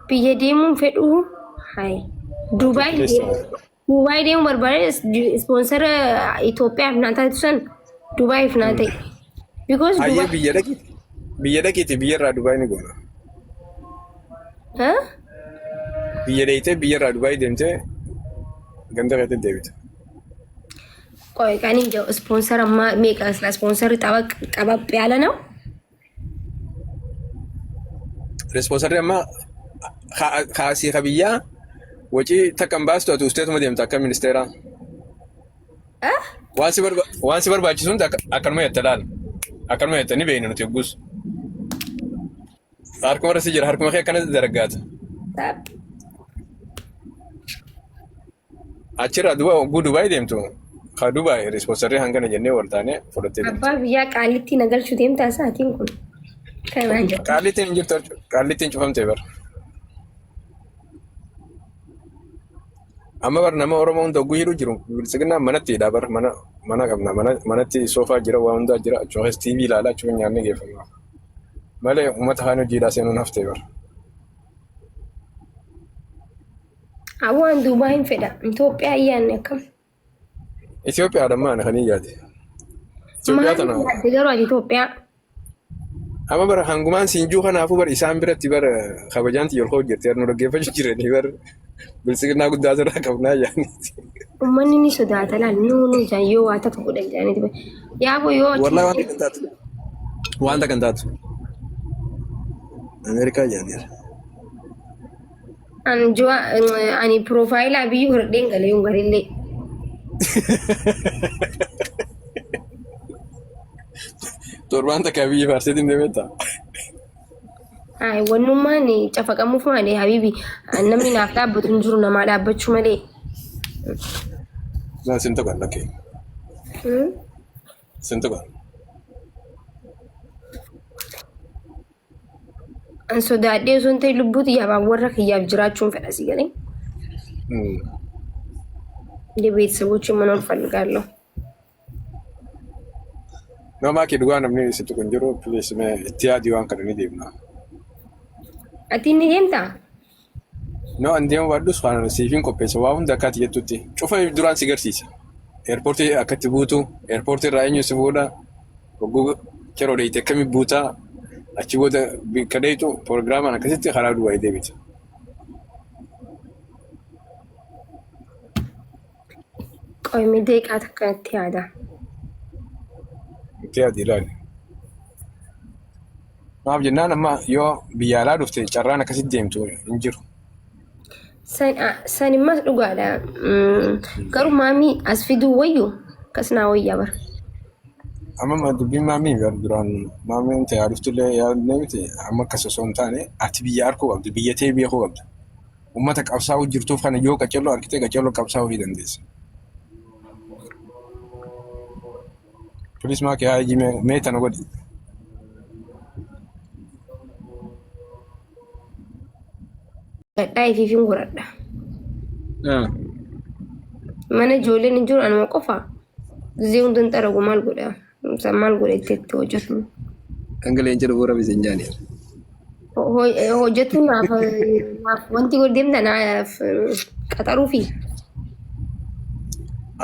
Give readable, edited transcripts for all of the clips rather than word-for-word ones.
بيديمون فدو هاي دبي ديم بربره سبونسر إثيوبيا فنانتا تسن دبي فنانتا because Aye دبي biyya dhaqeeti biyyarraa Dubaay ni goona. ها Biyya dheeyitee biyyarraa Dubaay deemtee ganda keetti deebita. ቆይ ካኒ ጀው ስፖንሰር ማ ሜቃስ ስፖንሰር ጠበቅ ቀበብ ያለ ነው Responsaarri amma kaasii kabiyyaa wacii takkan baastu ati usteetuma deemta akka ministeeraa. Waan si barbaachisuun akkanuma jetta laala. Akkanuma jetta ni beekna nuti yoggus. Harkuma irra si jira harkuma kee akkanas daraggaata. Achirraa Dubaay deemtu kaa Dubaay responsaarri hangana jennee wal taanee fudhattee deemtu. አባ ብያ ቃሊቲ ነገርቹ ዴምታ ሳቲን ኩን ከማንጆ Qaallittiin hin jirtu qaallittiin cufamtee bara. Amma bara nama Oromoo hunda hogguu hidhuu jiru bilisignaa manatti hidhaa bara mana qabna manatti soofaa jira waa hundaa jira achuma keessa TV ilaalaa achuma nyaanni geeffama. Malee uummata kaan hojiidhaa seenuun haftee bara. አዋን ዱባይን ፈዳ ኢትዮጵያ እያን ያከም Itoophiyaadhaan maana kan iyyaate. Itoophiyaa tana. ደገሩ ኢትዮጵያ Amma bara hangumaan siinjuu kanaafuu bara isaan biratti bara kabajaanti yolkoo hojjettee nu dhaggeeffachuu jiranii bara bilisignaa guddaa irraa qabnaa yaaniiti. ummanni ni sodaata laal nu jaayoo waa takka godhan jaaniiti yaabo yoo Wallaahi wanta kan taatu. Wanta kan taatu. Ameerikaa jaaniira. an jua ani profile abi hordeng gale yung garille Torbaan takka biyya faarseetiin deemetta. ay wannummaa ni cafaqamuuf malee habibi namni naaf dhaabbatu hin jiru namaa dhaabbachuu malee Naan sin tokko lakkee. Sin tokko. an sodaadhee osoo hin ta'e lubbuuti yaabaan warra kiyyaaf jiraachuun fedha si galee ቤተሰቦች መኖር ፈልጋለሁ No maaki dhugaa namni sitti kun jiru please mee itti yaadii waan kana ni deemna. ati ni deemta No an deemu baadhus waan siifin qopheessa waa hunda akkaati jettutti cufa duraan si garsiisa. Eerpoortii akkatti buutu eerpoortii irraa eenyu si fuudha hogguu yeroo dheeyite akkamii buutaa achi booda bakka dheeytu proogiraamaan akkasitti karaa Dubaay deebita. ቆይ ሚደቂቃ ተከት ያዳ Itti yaadii ilaali. Maaf jennaan amma yoo biyya alaa dhufte carraan akkasitti deemtu hin jiru. sanimas dhugaadha garuu maamii as fiduu wayyu kasnaa wayyaa bara Amma dubbiin maamii duraan maamiin ta'e yaaduftillee yaadne miti amma akkas osoo hin taane ati biyya harkuu qabdu biyya ta'e beekuu qabdu. Uummata qabsaa'uu jirtuuf kana yoo qaccalloo harkitee qaccalloo qabsaa'uu ni dandeessa. Polis maakii haa ijji mee tana godhi. gadhaa ifiifin godhadha mana ijoolleen hin jiru anuma qofa gisee hundan xaragu maal godha maal godha itti hojjetu Dhangala'een jedhu bu'uura bishaan jaanii. hojjetu naaf wanti deemta naaf qaxaruufi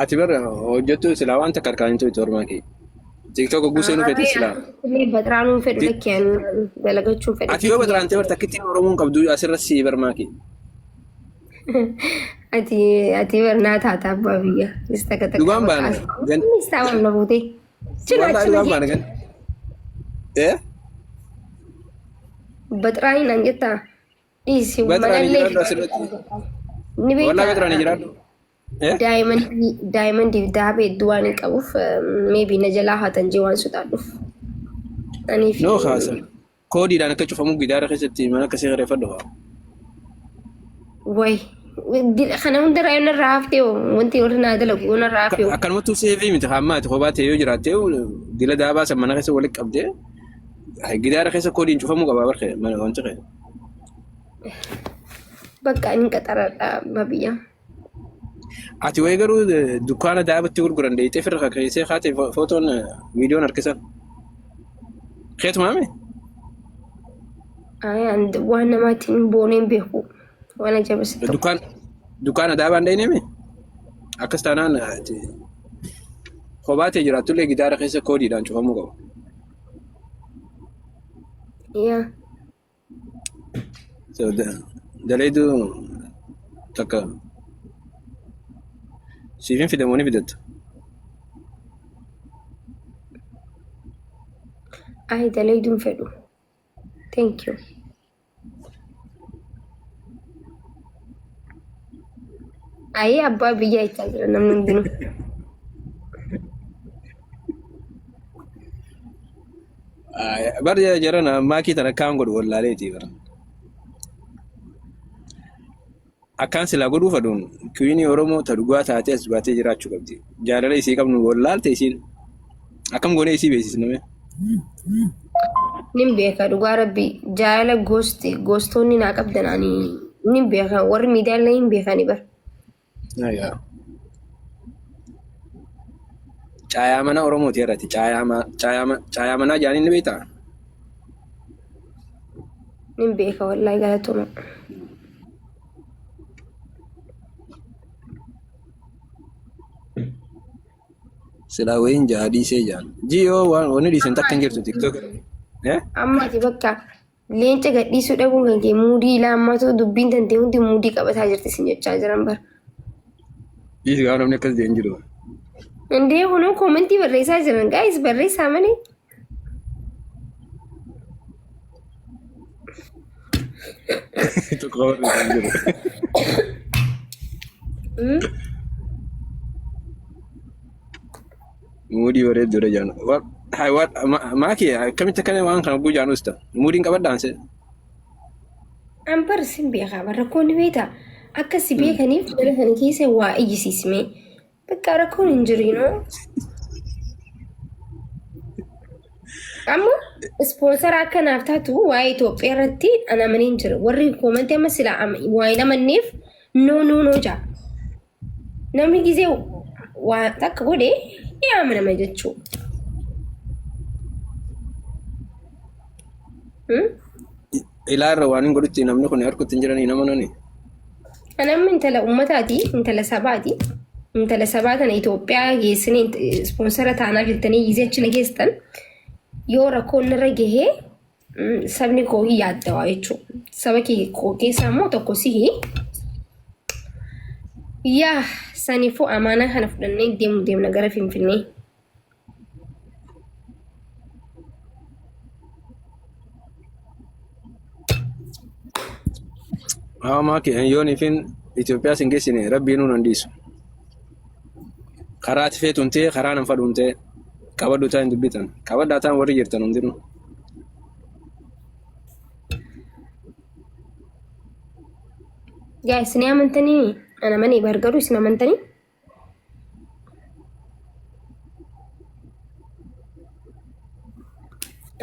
Ati bara hojjettu silaa waan takka harkaan hin to'atu ormaa kee. TikTok guusee nu fedhe silaa. Baxiraanuun fedhu lakkeen dalagachuun fedhu. Ati yoo baxiraantee barta akkitti Oromoon qabdu asirratti si barmaa kee. Ati barnaa taata abbaa biyya. Dhugaan baana. Istaawwan na buutee. Wallaahi dhugaan baana gan. Baxiraanii naan jettaa. Dhiisi Baxiraanii jiraadhu asirratti. Ni beektaa. Wallaahi baxiraanii jiraadhu. Daa'imman dibdaa hedduu waan hin qabuuf maybe na jalaa haatan jee waan sodaadhuuf. No haasan. Koodiidhaan akka cufamu gidaara keessatti mana akkasii gareeffadhu haa. Way kana hunda raayyoon irraa haftee wanti warri naa dalagu yoon irraa haftee. Akkanumattuu seefii miti hammaati kophaa ta'e yoo jiraattee dila daabaa san mana keessa walitti qabdee gidaara keessa koodiin cufamuu qabaa barkee wanti kee. Bakka inni qaxaradha babiyyaa. Ati wayi garuu dukkaana daabatti gurguran deeyitee firra keessee haatee footoon viidiyoon harkisan. Keetu maame? and waan namaatiin booneen beeku waan ajaa'ibsiisu. Dukkaana daabaan dhayname akkas taanaan kophaatee jiraatullee gitaara keessa koodiidhaan cufamuu qaba. Yeah. So daleedu takka siifin fidamoonni fidattu. Ay daleeduun fedhu. Thank you. Ay abbaa biyyaa itti jira namni hundinuu. Bar jarana maakii tana akkaan godhu wallaaleeti bara. Akkaan silaa godhuu faduun kiwiinii Oromoo ta dhugaa taatee as baatee jiraachuu qabdi. Jaalala isii qabnu wallaalte isiin akkam goonee isii beeksisname. Nin beeka dhugaa rabbi jaalala goostonni naa qabdanaanii nin beeka warri miidiyaalee hin beekani bar. Caayaa mana Oromooti irratti caayaa manaa jaaniin ni beektaa? Nin beeka wallaahi galatuma. Silaa wayiin jaha dhiisee jaan. Jiyoo wanni dhiisan takka hin jirtu TikTok. Ammaati bakka leenca gadhiisuu dhabuun kan kee muudii laammatu dubbiin tantee hundi muudii qabataa jirti isin jechaa jiran bara. Dhiisi gaafa namni akkas jeen jiru. Indee kunoo koomentii barreessaa jiran gaayis barreessaa malee. Tokko barreessaa jiru. Muudii bareedduu dha jaan. Maakii akkamitti akkana waan kana guyyaa nuus ta'a. Muudiin qabadhaan se. An barsiin beekaa rakkoon ni beektaa. Akkasi beekaniif jala kana keessa waa ijjisiisme. Bakka rakkoon hin jirinoo. Amma ispoonsara akkanaaf taatu waa'ee Itoophiyaa irratti ana amanee hin jiru. Warri koomentii amma silaa waa'ee namanneef noo jaa. Namni gizee waa takka godhee amanama jechuudha. Ilaarra waan hin godhutti namni kun harkutti hin jiranii nama nani. Anamni intala uummataati, intala sabaati. Intala sabaa kana Itoophiyaa geessanii ispoonsara taanaa jettanii gizee achina geessan yoo rakkoon irra gahee sabni koo hin yaaddawaa jechuudha. Saba koo keessaa immoo tokko sihii. Yaa saniifuu amaanaa kana fudhannee deemna gara Finfinnee. Maakii yoon ifin Itoophiyaa sin geessine rabbiin nuun handiisu. Karaa ati feetuun ta'e karaa nan fadhuun ta'e qabadhu ta'e hin dubbitan. Qabadhaa ta'an warri jirtan hundinuu. Yaa isin amantanii ana manii bargaru isin amantanii?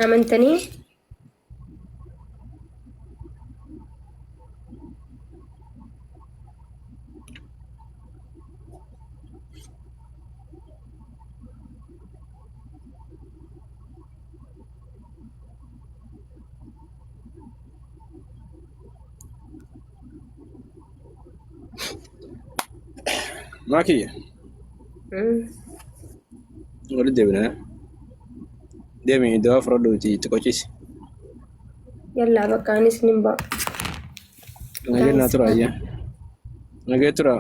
Amantanii? Maakii walitti deebinaa deemi dawaa fudhadhuuti itti qochisi. Yallaa bakka anis nin ba'a. Nagee naa tura ayyaa. Nagee tura.